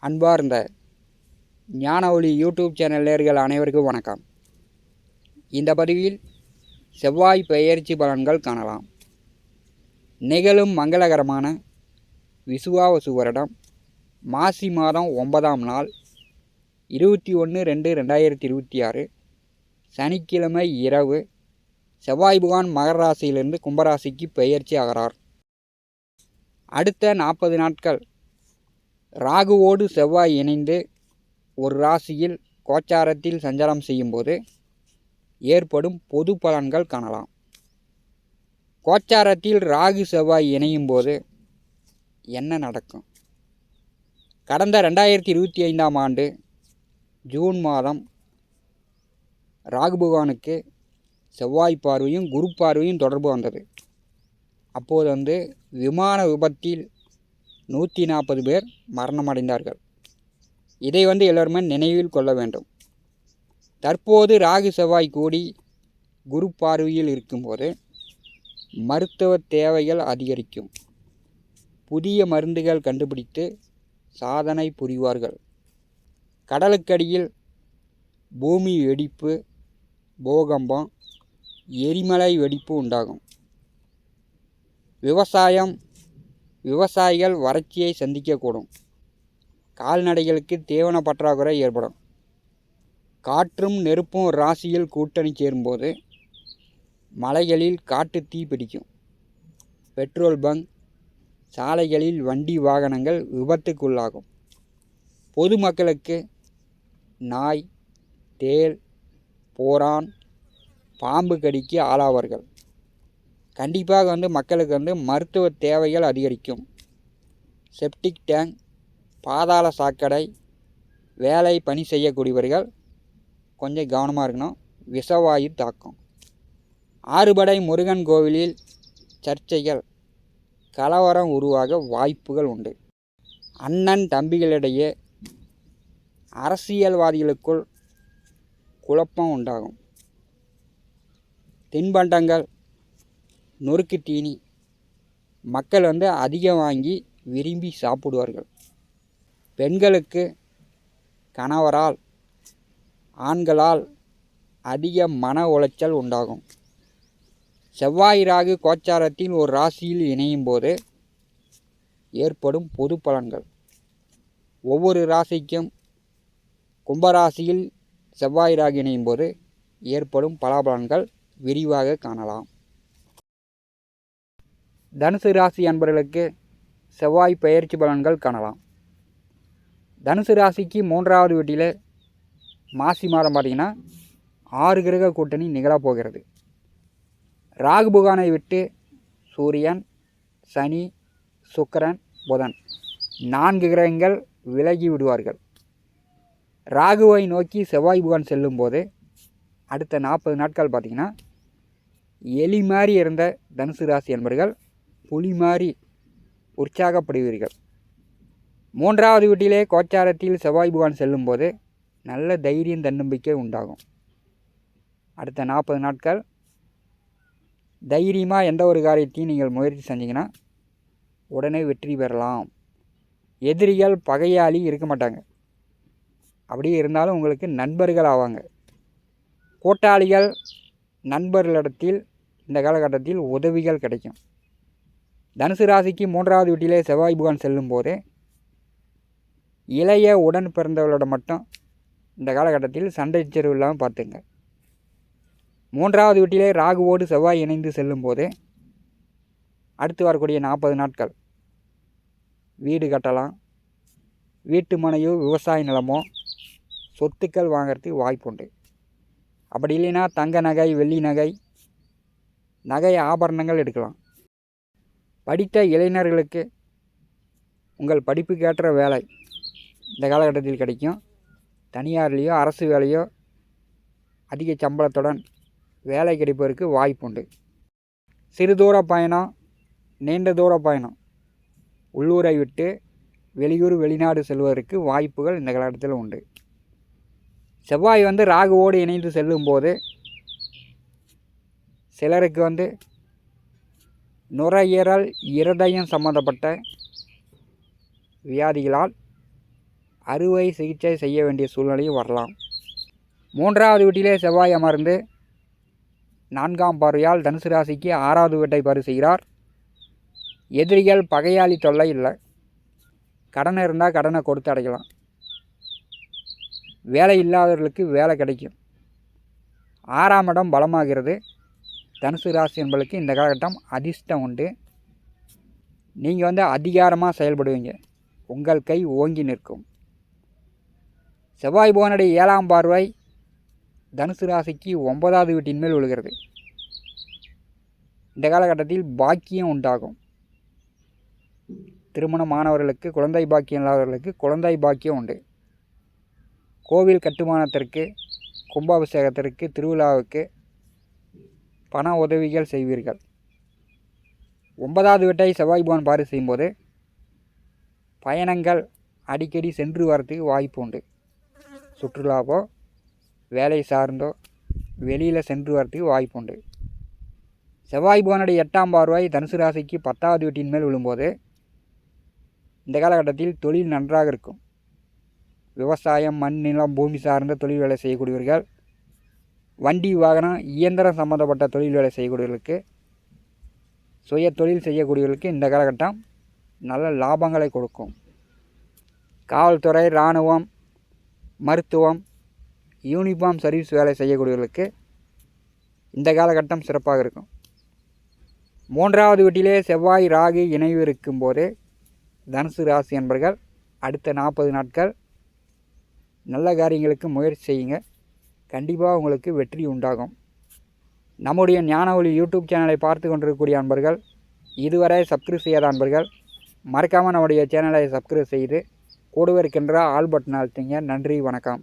அன்பார்ந்த ஞான ஒளி யூடியூப் சேனல் நேயர்கள் அனைவருக்கும் வணக்கம். இந்த பதிவில் செவ்வாய் பெயர்ச்சி பலன்கள் காணலாம். நிகழும் மங்களகரமான விசுவாவசு வருடம் மாசி மாதம் 9ஆம் நாள் 21/2/2026 சனிக்கிழமை இரவு செவ்வாய் பகவான் மகர ராசியிலிருந்து கும்பராசிக்கு பெயர்ச்சி ஆகிறார். அடுத்த 40 நாட்கள் ராகுவோடு செவ்வாய் இணைந்து ஒரு ராசியில் கோச்சாரத்தில் சஞ்சாரம் செய்யும்போது ஏற்படும் பொது பலன்கள் காணலாம். கோச்சாரத்தில் ராகு செவ்வாய் இணையும் போது என்ன நடக்கும்? கடந்த 2025ஆம் ஆண்டு ஜூன் மாதம் ராகு பகவானுக்கு செவ்வாய் பார்வையும் குரு பார்வையும் தொடர்பு வந்தது. அப்போது விமான விபத்தில் 140 பேர் மரணமடைந்தார்கள். இதை எல்லோருமே நினைவில் கொள்ள வேண்டும். தற்போது ராகு செவ்வாய் கூடி குரு பார்வையில் இருக்கும்போது மருத்துவ தேவைகள் அதிகரிக்கும். புதிய மருந்துகள் கண்டுபிடித்து சாதனை புரிவார்கள். கடலுக்கடியில் பூமி வெடிப்பு, பூகம்பம், எரிமலை வெடிப்பு உண்டாகும். விவசாயிகள் வறட்சியை சந்திக்கக்கூடும். கால்நடைகளுக்கு தீவன பற்றாக்குறை ஏற்படும். காற்றும் நெருப்பும் ராசியில் கூட்டணி சேரும்போது மலைகளில் காட்டு தீ பிடிக்கும். பெட்ரோல் பங்க், சாலைகளில் வண்டி வாகனங்கள் விபத்துக்குள்ளாகும். பொதுமக்களுக்கு நாய், தேள், போரான், பாம்பு கடிக்கு ஆளாவார்கள். கண்டிப்பாக மக்களுக்கு மருத்துவ தேவைகள் அதிகரிக்கும். செப்டிக் டேங்க், பாதாள சாக்கடை வேலை பணி செய்யக்கூடியவர்கள் கொஞ்சம் கவனமாக இருக்கணும். விஷவாயு தாக்கம். ஆறுபடை முருகன் கோவிலில் சர்ச்சைகள், கலவரம் உருவாக வாய்ப்புகள் உண்டு. அண்ணன் தம்பிகளிடையே, அரசியல்வாதிகளுக்குள் குழப்பம் உண்டாகும். தின்பண்டங்கள், நொறுக்கு தீனி மக்கள் அதிகம் வாங்கி விரும்பி சாப்பிடுவார்கள். பெண்களுக்கு கணவரால், ஆண்களால் அதிக மன உளைச்சல் உண்டாகும். செவ்வாய் ராகு கோச்சாரத்தில் ஒரு ராசியில் இணையும் போது ஏற்படும் பொது பலன்கள். ஒவ்வொரு ராசிக்கும் கும்பராசியில் செவ்வாய் ராகு இணையும் போது ஏற்படும் பலாபலன்கள் விரிவாக காணலாம். தனுசு ராசி அன்பர்களுக்கு செவ்வாய் பெயர்ச்சி பலன்கள் காணலாம். தனுசு ராசிக்கு 3வது வீட்டில் மாசி மாதம் பார்த்திங்கன்னா 6 கிரக கூட்டணி நிகழப்போகிறது. ராகு பகவானை விட்டு சூரியன், சனி, சுக்கிரன், புதன் 4 கிரகங்கள் விலகி விடுவார்கள். ராகுவை நோக்கி செவ்வாய் பகவான் செல்லும்போது அடுத்த 40 நாட்கள் பார்த்திங்கன்னா எலி மாதிரி இருந்த தனுசு ராசி அன்பர்கள் புலி மாதிரி உற்சாகப்படுவீர்கள். 3வது வீட்டிலே கோச்சாரத்தில் செவ்வாய் பகவான் செல்லும்போது நல்ல தைரியம், தன்னம்பிக்கை உண்டாகும். அடுத்த 40 நாட்கள் தைரியமாக எந்த ஒரு காரியத்தையும் நீங்கள் முயற்சி செஞ்சீங்கன்னா உடனே வெற்றி பெறலாம். எதிரிகள், பகையாளி இருக்க மாட்டாங்க. அப்படியே இருந்தாலும் உங்களுக்கு நண்பர்கள் ஆவாங்க. கூட்டாளிகள், நண்பர்களிடத்தில் இந்த காலகட்டத்தில் உதவிகள் கிடைக்கும். தனுசு ராசிக்கு 3வது வீட்டிலே செவ்வாய் பகவான் செல்லும்போது இளைய உடன் பிறந்தவர்களோட மட்டும் இந்த காலகட்டத்தில் சண்டை சச்சரவு இல்லாமல் பார்த்துங்க. 3வது வீட்டிலே ராகுவோடு செவ்வாய் இணைந்து செல்லும்போது அடுத்து வரக்கூடிய 40 நாட்கள் வீடு கட்டலாம். வீட்டு மனையோ, விவசாய நிலமோ, சொத்துக்கள் வாங்கிறதுக்கு வாய்ப்புண்டு. அப்படி இல்லைன்னா தங்க நகை, வெள்ளி நகை ஆபரணங்கள் எடுக்கலாம். படித்த இளைஞர்களுக்கு உங்கள் படிப்புக்கேற்ற வேலை இந்த காலகட்டத்தில் கிடைக்கும். தனியார்லேயோ அரசு வேலையோ அதிக சம்பளத்துடன் வேலை கிடைப்பதற்கு வாய்ப்புண்டு. சிறு தூர பயணம், நீண்ட தூர பயணம், உள்ளூரை விட்டு வெளியூர், வெளிநாடு செல்வதற்கு வாய்ப்புகள் இந்த காலகட்டத்தில் உண்டு. செவ்வாய் ராகுவோடு இணைந்து செல்லும்போது சிலருக்கு நுரையீரல், இருதயம் சம்பந்தப்பட்ட வியாதிகளால் அறுவை சிகிச்சை செய்ய வேண்டிய சூழ்நிலையும் வரலாம். 3வது வீட்டிலே செவ்வாய் அமர்ந்து 4ஆம் பார்வையால் தனுசு ராசிக்கு 6வது வீட்டை பார்வை செய்கிறார். எதிரிகள் பகையாளி தொல்லை இல்லை. கடன் இருந்தால் கடனை கொடுத்து அடைக்கலாம். வேலை இல்லாதவர்களுக்கு வேலை கிடைக்கும். 6ஆம் இடம் பலமாகிறது. தனுசு ராசி என்பதற்கு இந்த காலகட்டம் அதிர்ஷ்டம் உண்டு. நீங்கள் அதிகாரமாக செயல்படுவீங்க. உங்கள் கை ஓங்கி நிற்கும். செவ்வாய் புவனுடைய 7ஆம் பார்வை தனுசு ராசிக்கு 9வது வீட்டின் மேல் விழுகிறது. இந்த காலகட்டத்தில் பாக்கியம் உண்டாகும். திருமணமானவர்களுக்கு, குழந்தை பாக்கியம் இல்லாதவர்களுக்கு குழந்தை பாக்கியம் உண்டு. கோவில் கட்டுமானத்திற்கு, கும்பாபிஷேகத்திற்கு, திருவிழாவுக்கு பண உதவிகள் செய்வீர்கள். 9வது வீட்டை செவ்வாய் புவன் பார்வை செய்யும்போது பயணங்கள் அடிக்கடி சென்று வரத்துக்கு வாய்ப்பு உண்டு. சுற்றுலாவோ வேலை சார்ந்தோ வெளியில் சென்று வரத்துக்கு வாய்ப்பு உண்டு. செவ்வாய் புவனுடைய 8ஆம் பார்வை தனுசு ராசிக்கு 10வது வீட்டின் மேல் விழும்போது இந்த காலகட்டத்தில் தொழில் நன்றாக இருக்கும். விவசாயம், மண், நிலம், பூமி சார்ந்த தொழில் வேலை செய்யக்கூடியவர்கள், வண்டி வாகனம், இயந்திரம் சம்மந்தப்பட்ட தொழில் வேலை செய்யக்கூடியவர்களுக்கு, சுய தொழில் செய்யக்கூடியவர்களுக்கு இந்த காலகட்டம் நல்ல லாபங்களை கொடுக்கும். காவல்துறை, இராணுவம், மருத்துவம், யூனிஃபார்ம் சர்வீஸ் வேலை செய்யக்கூடியவர்களுக்கு இந்த காலகட்டம் சிறப்பாக இருக்கும். 3வது வீட்டிலே செவ்வாய் ராகு இணைவு இருக்கும்போது தனுசு ராசி என்பர்கள் அடுத்த 40 நாட்கள் நல்ல காரியங்களுக்கு முயற்சி செய்யுங்க. கண்டிப்பாக உங்களுக்கு வெற்றி உண்டாகும். நம்முடைய ஞான ஒளி யூடியூப் சேனலை பார்த்து கொண்டிருக்கக்கூடிய அன்பர்கள், இதுவரை சப்ஸ்கிரைப் செய்யாத அன்பர்கள் மறக்காமல் நம்முடைய சேனலை சப்ஸ்கிரைப் செய்து கூடவே இருக்கின்ற ஆல் பட்டன் அழுத்திங்க. நன்றி, வணக்கம்.